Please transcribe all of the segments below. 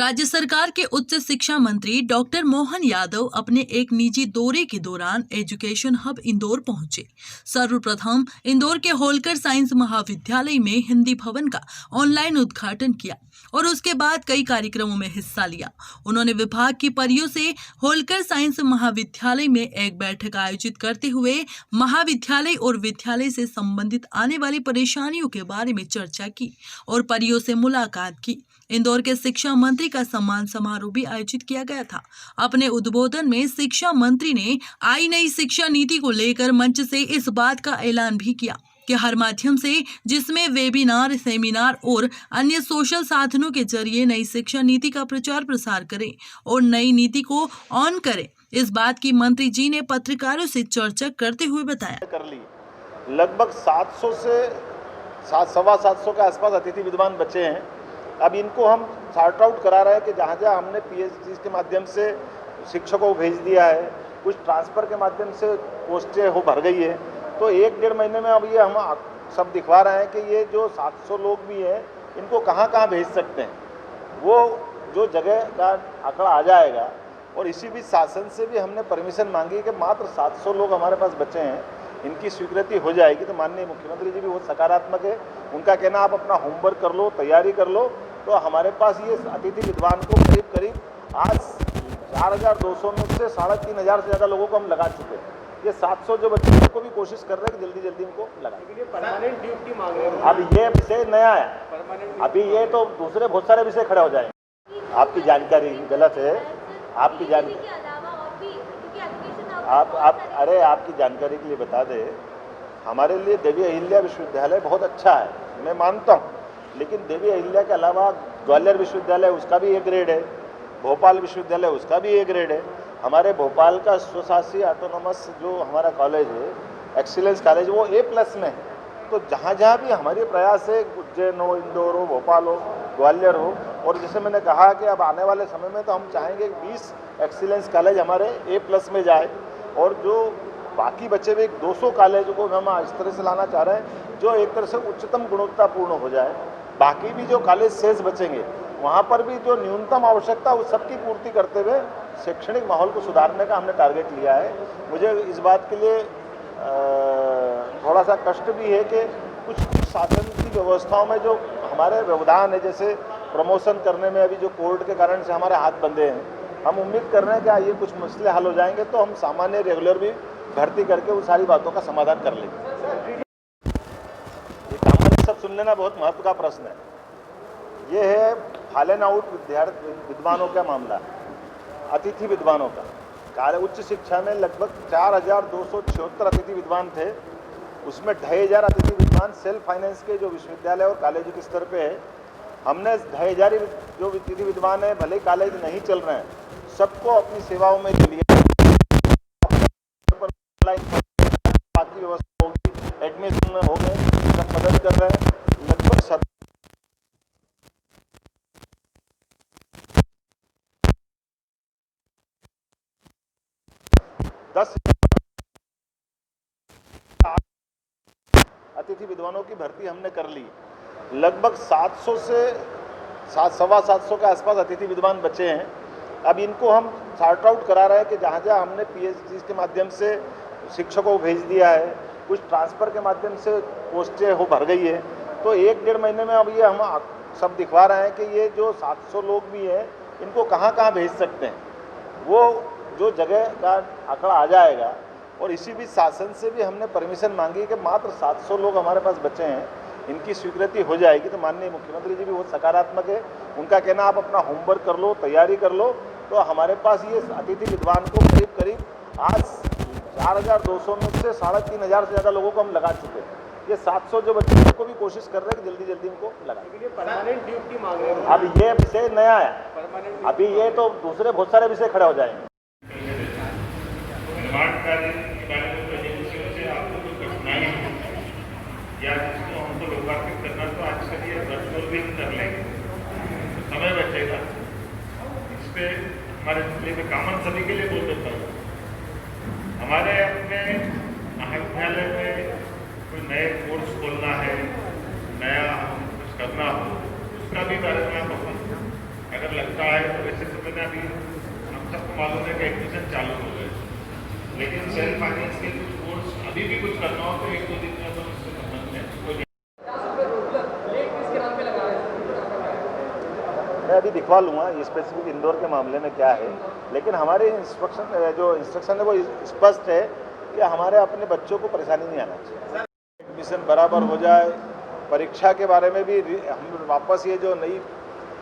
राज्य सरकार के उच्च शिक्षा मंत्री डॉक्टर मोहन यादव अपने एक निजी दौरे के दौरान एजुकेशन हब इंदौर पहुंचे। सर्वप्रथम इंदौर के होलकर साइंस महाविद्यालय में हिंदी भवन का ऑनलाइन उद्घाटन किया और उसके बाद कई कार्यक्रमों में हिस्सा लिया। उन्होंने विभाग की परियों से होलकर साइंस महाविद्यालय में एक बैठक आयोजित करते हुए महाविद्यालय और विद्यालय से संबंधित आने वाली परेशानियों के बारे में चर्चा की और परियों से मुलाकात की। इंदौर के शिक्षा मंत्री का सम्मान समारोह भी आयोजित किया गया था। अपने उद्बोधन में शिक्षा मंत्री ने आई नई शिक्षा नीति को लेकर मंच से इस बात का ऐलान भी किया कि हर माध्यम से, जिसमें वेबिनार, सेमिनार और अन्य सोशल साधनों के जरिए नई शिक्षा नीति का प्रचार प्रसार करें और नई नीति को ऑन करें। इस बात की मंत्री जी ने पत्रकारों से चर्चा करते हुए बताया। कर ली लगभग 700 से 750 के आसपास अतिथि विद्वान बचे हैं। अब इनको हम सॉर्ट आउट करा रहे हैं कि जहाँ जहाँ हमने पीएचडी के माध्यम से शिक्षकों को भेज दिया है, कुछ ट्रांसफ़र के माध्यम से पोस्टें हो भर गई है, तो 1-1.5 महीने में अब ये हम सब दिखवा रहे हैं कि ये जो 700 लोग भी हैं इनको कहाँ कहाँ भेज सकते हैं। वो जो जगह का आंकड़ा आ जाएगा और इसी बीच शासन से भी हमने परमिशन मांगी कि मात्र 700 लोग हमारे पास बचे हैं, इनकी स्वीकृति हो जाएगी तो माननीय मुख्यमंत्री जी भी बहुत सकारात्मक है। उनका कहना आप अपना होमवर्क कर लो, तैयारी कर लो, तो हमारे पास ये अतिथि विद्वान को करीब आज 4,200 में से 3,500 से ज़्यादा लोगों को हम लगा चुके हैं। ये 700 जो बच्चे उनको भी कोशिश कर रहे हैं कि जल्दी इनको लगाएं। परमानेंट ड्यूटी मांग रहे हैं। अब ये विषय नया है, अभी ये तो दूसरे बहुत सारे विषय खड़े हो जाएंगे। आपकी जानकारी गलत है, आपकी जानकारी आपकी जानकारी के लिए बता दें, हमारे लिए देवी अहिल्या विश्वविद्यालय बहुत अच्छा है, मैं मानता हूँ, लेकिन देवी अहिल्या के अलावा ग्वालियर विश्वविद्यालय उसका भी A ग्रेड है, भोपाल विश्वविद्यालय उसका भी A ग्रेड है। हमारे भोपाल का स्वशासी ऑटोनोमस जो हमारा कॉलेज है, एक्सीलेंस कॉलेज, वो A+ में है। तो जहाँ जहाँ भी हमारे प्रयास है, उज्जैन हो, इंदौर हो, भोपाल हो, ग्वालियर हो, और जैसे मैंने कहा कि अब आने वाले समय में तो हम चाहेंगे 20 एक्सीलेंस कॉलेज हमारे A+ में जाए और जो बाकी बचे हुए 200 कॉलेज को हम इस तरह से लाना चाह रहे हैं जो एक तरह से उच्चतम गुणवत्तापूर्ण हो जाए। बाकी भी जो कॉलेज शेष बचेंगे वहाँ पर भी जो न्यूनतम आवश्यकता उस सबकी पूर्ति करते हुए शैक्षणिक माहौल को सुधारने का हमने टारगेट लिया है। मुझे इस बात के लिए थोड़ा सा कष्ट भी है कि कुछ शासन की व्यवस्थाओं में जो हमारे व्यवधान है, जैसे प्रमोशन करने में अभी जो कोर्ट के कारण से हमारे हाथ बंधे हैं, हम उम्मीद कर रहे हैं कि ये कुछ मसले हल हो जाएंगे तो हम सामान्य रेगुलर भी भर्ती करके उन सारी बातों का समाधान कर लेंगे। ये कॉमन सब सुन लेना बहुत महत्व का प्रश्न है। ये है फॉलन आउट विद्वानों का मामला, अतिथि विद्वानों का। उच्च शिक्षा में लगभग 4,276 अतिथि विद्वान थे, उसमें 2,500 अतिथि विद्वान सेल्फ फाइनेंस के जो विश्वविद्यालय और कॉलेज के स्तर पे है। हमने 2,500 जो अतिथि विद्वान है, भले कॉलेज नहीं चल रहे हैं, सबको अपनी सेवाओं में ले लिया। बाकी व्यवस्था होगी, एडमिशन में हो गए, सब मदद कर रहे हैं। लगभग 10 अतिथि विद्वानों की भर्ती हमने कर ली। लगभग 700 से 750 के आसपास अतिथि विद्वान बचे हैं। अब इनको हम सॉर्ट आउट करा रहे हैं कि जहाँ जहाँ हमने पीएचडी के माध्यम से शिक्षकों को भेज दिया है, कुछ ट्रांसफ़र के माध्यम से पोस्टें हो भर गई है, तो 1-1.5 महीने में अब ये हम सब दिखवा रहे हैं कि ये जो 700 लोग भी हैं इनको कहाँ कहाँ भेज सकते हैं। वो जो जगह का आंकड़ा आ जाएगा और इसी बीच शासन से भी हमने परमिशन मांगी कि मात्र 700 लोग हमारे पास बचे हैं, इनकी स्वीकृति हो जाएगी तो माननीय मुख्यमंत्री जी भी बहुत सकारात्मक है। उनका कहना आप अपना होमवर्क कर लो, तैयारी कर लो, तो हमारे पास ये अतिथि विद्वान को करीब आज 4,200 में से 3,500 से ज़्यादा लोगों को हम लगा चुके हैं। ये 700 जो बच्चे उनको भी कोशिश कर रहे हैं कि जल्दी इनको लगाएं। परमानेंट ड्यूटी मांग रहे हैं। अब ये विषय नया है, अभी ये तो दूसरे बहुत सारे विषय खड़े हो जाएंगे। या जिसको हमको लोकार्पित करना तो आज से ये वर्चुअल भी कर लेंगे, समय बचेगा। इस पर हमारे जिले में कॉमन सभी के लिए बोल देता हूँ, हमारे अपने महाविद्यालय में कोई नए कोर्स खोलना है, नया कुछ करना हो, उसका भी बारे में आप अपन अगर लगता है तो वैसे तो मैंने अभी हम सबको मालूम है कि एडमिशन चालू हो गए, लेकिन सेल्फ फाइनेंस के कुछ कोर्स अभी भी कुछ करना हो तो 1-2 दिन में तो उससे संबंध है मैं अभी दिखवा लूँगा ये स्पेसिफिक इंदौर के मामले में क्या है, लेकिन हमारे इंस्ट्रक्शन है वो स्पष्ट है कि हमारे अपने बच्चों को परेशानी नहीं आना चाहिए, एडमिशन बराबर हो जाए। परीक्षा के बारे में भी हम वापस ये जो नई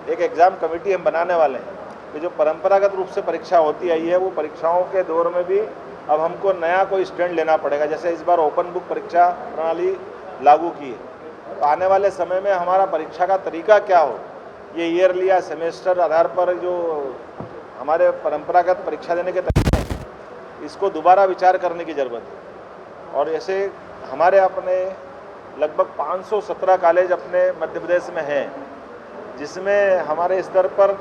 एक एग्ज़ाम कमेटी हम बनाने वाले हैं कि जो परंपरागत रूप से परीक्षा होती आई है वो परीक्षाओं के दौर में भी अब हमको नया कोई स्टैंड लेना पड़ेगा। जैसे इस बार ओपन बुक परीक्षा प्रणाली लागू की है, तो आने वाले समय में हमारा परीक्षा का तरीका क्या हो, ये ईयरली या सेमेस्टर आधार पर जो हमारे परंपरागत परीक्षा देने के तरीके हैं, इसको दोबारा विचार करने की ज़रूरत है। और ऐसे हमारे अपने लगभग 517 कॉलेज अपने मध्य प्रदेश में हैं, जिसमें हमारे स्तर पर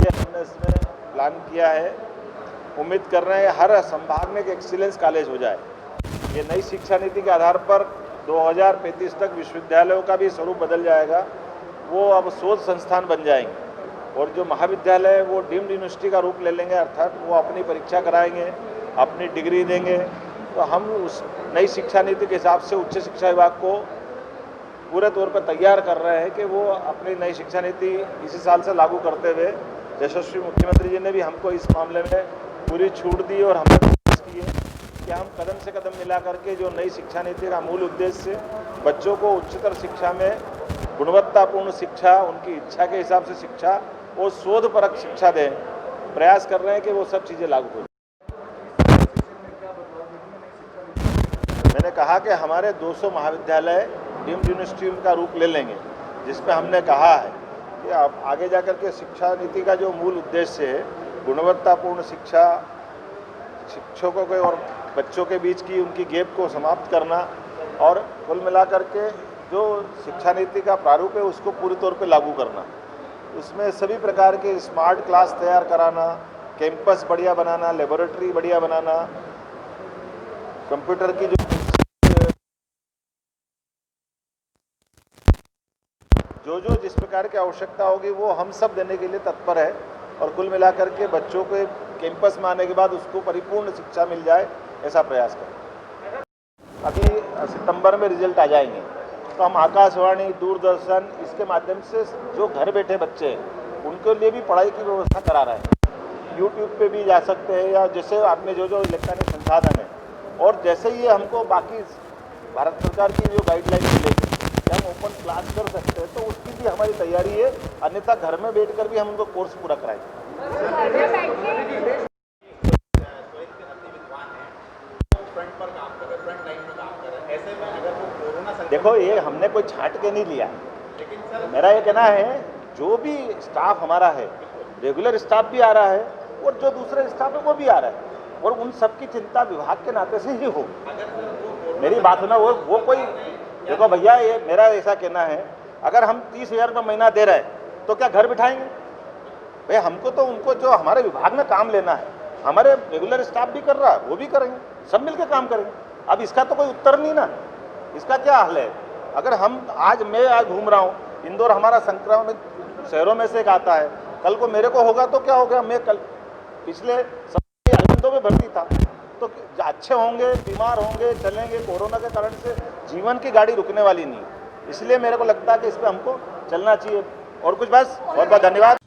हमने इसमें प्लान किया है। उम्मीद कर रहे हैं हर संभाग में एक एक्सीलेंस कॉलेज हो जाए। ये नई शिक्षा नीति के आधार पर 2035 तक विश्वविद्यालयों का भी स्वरूप बदल जाएगा, वो अब शोध संस्थान बन जाएंगे और जो महाविद्यालय है वो डीम्ड यूनिवर्सिटी का रूप ले लेंगे, अर्थात वो अपनी परीक्षा कराएंगे, अपनी डिग्री देंगे। तो हम उस नई शिक्षा नीति के हिसाब से उच्च शिक्षा विभाग को पूरे तौर पर तैयार कर रहे हैं कि वो अपनी नई शिक्षा नीति इसी साल से लागू करते हुए, यशस्वी मुख्यमंत्री जी ने भी हमको इस मामले में पूरी छूट दी और हमने प्रयास किए कि हम कदम से कदम मिला करके जो नई शिक्षा नीति का मूल उद्देश्य बच्चों को उच्चतर शिक्षा में गुणवत्तापूर्ण शिक्षा, उनकी इच्छा के हिसाब से शिक्षा और शोधपरक शिक्षा दें, प्रयास कर रहे हैं कि वो सब चीज़ें लागू हो। मैंने कहा कि हमारे 200 महाविद्यालय डीम्ड यूनिवर्सिटी का रूप ले लेंगे, जिसमें हमने कहा है कि अब आगे जाकर के शिक्षा नीति का जो मूल उद्देश्य है गुणवत्तापूर्ण शिक्षा, शिक्षकों के और बच्चों के बीच की उनकी गैप को समाप्त करना और कुल मिलाकर के जो शिक्षा नीति का प्रारूप है उसको पूरी तौर पे लागू करना। उसमें सभी प्रकार के स्मार्ट क्लास तैयार कराना, कैंपस बढ़िया बनाना, लेबोरेटरी बढ़िया बनाना, कंप्यूटर की जो जिस प्रकार की आवश्यकता होगी वो हम सब देने के लिए तत्पर है और कुल मिलाकर के बच्चों के कैंपस में आने के बाद उसको परिपूर्ण शिक्षा मिल जाए, ऐसा प्रयास करें। अभी सितंबर में रिजल्ट आ जाएंगे तो हम आकाशवाणी, दूरदर्शन इसके माध्यम से जो घर बैठे बच्चे हैं उनके लिए भी पढ़ाई की व्यवस्था करा रहे हैं। यूट्यूब पे भी जा सकते हैं या जैसे आपने जो इलेक्ट्रॉनिक संसाधन है, और जैसे ही हमको बाकी भारत सरकार की जो गाइडलाइन मिलेगी कि हम ओपन क्लास कर सकते हैं तो उसकी भी हमारी तैयारी है, अन्यथा घर में बैठकर भी हम उनको कोर्स पूरा कराएंगे। देखो ये हमने कोई छांट के नहीं लिया, मेरा ये कहना है जो भी स्टाफ हमारा है, रेगुलर स्टाफ भी आ रहा है और जो दूसरे स्टाफ है वो भी आ रहा है और उन सबकी चिंता विभाग के नाते से ही हो। मेरी बात सुना, वो कोई देखो भैया, ये मेरा ऐसा कहना है, अगर हम 30,000 रुपये महीना दे रहे हैं तो क्या घर बिठाएंगे भाई? हमको तो उनको जो हमारे विभाग में काम लेना है, हमारे रेगुलर स्टाफ भी कर रहा है, वो भी करेंगे, सब मिलकर काम करेंगे। अब इसका तो कोई उत्तर नहीं ना, इसका क्या हल है? अगर हम मैं आज घूम रहा हूँ, इंदौर हमारा संक्रमित शहरों में से एक आता है, कल को मेरे को होगा तो क्या हो गया? मैं कल पिछले अरविंदों में भर्ती था, तो अच्छे होंगे, बीमार होंगे, चलेंगे। कोरोना के कारण से जीवन की गाड़ी रुकने वाली नहीं, इसलिए मेरे को लगता है कि इस पर हमको चलना चाहिए। और कुछ बस, बहुत बहुत धन्यवाद।